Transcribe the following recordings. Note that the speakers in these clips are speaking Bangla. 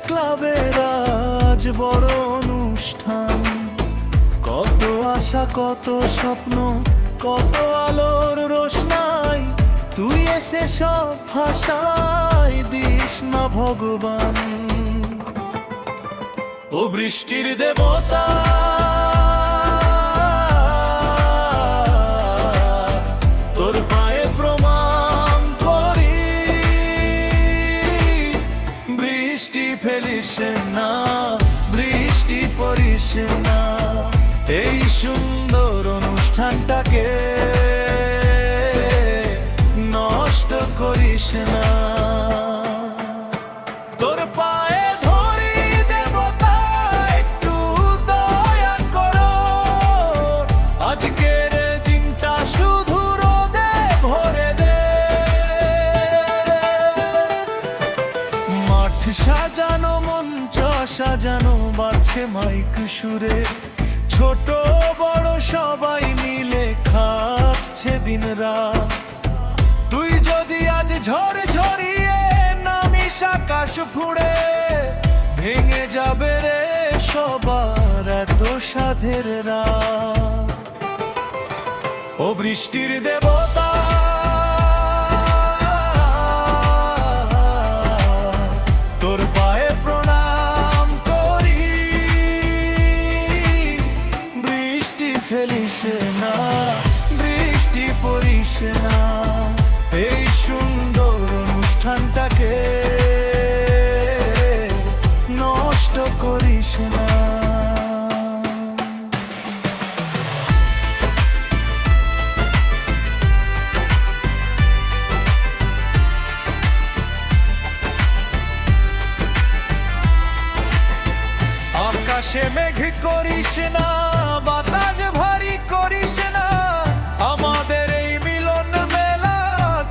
ক্লাবের আজ বড় অনুষ্ঠান। কত আশা, কত স্বপ্ন, কত আলোর রোশনাই, তুই এসে সব ভাষায় দিস না ভগবান। ও বৃষ্টির দেবতা, তোর পায়ে প্রমাণ করি, বৃষ্টি ফেলিস না, বৃষ্টি পড়িস না, এই সুন্দর অনুষ্ঠানটাকে নষ্ট করিস না। তোর পায়ে ধরি দেবতা, একটু দয়া করো, আজকের দিনটা শুধু রোদে ভরে দে। মাঠ সাজানো, মঞ্চ সাজানো, বাজছে মাইক সুরে, ছোট বড় সবাই মিলে খাচ্ছে দিন রাত। তুই যদি আজ ঝড় ঝরিয়ে নামিস আকাশ ফুঁড়ে, ভেঙে যাবে রে সবার এত সাধের রাত। ও বৃষ্টির দেবতা, তোর পায়ে প্রণাম করি, বৃষ্টি ফেলিস না, বৃষ্টি পড়িস না, এই সুন্দর অনুষ্ঠানটাকে নষ্ট করিস না। আকাশে মেঘ করিস না, বাতাস ভারী করিস না, আমাদের এই মিলন মেলা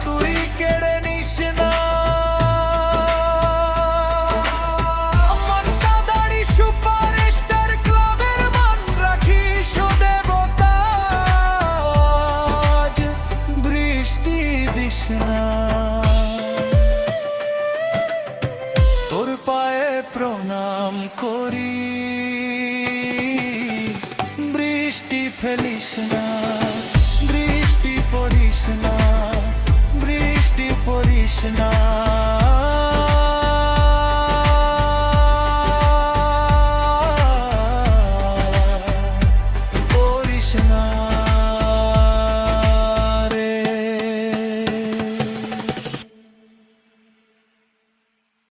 তুই কেড়ে নিস না। মনটা দাড়ি সুপারস্টার ক্লাবের মান রাখিস ও দেবতা, আজ বৃষ্টি দিস না। তোর পায়ে প্রণাম করি, বৃষ্টি ফেলিস না, বৃষ্টি পড়িস না, বৃষ্টি পড়িস না।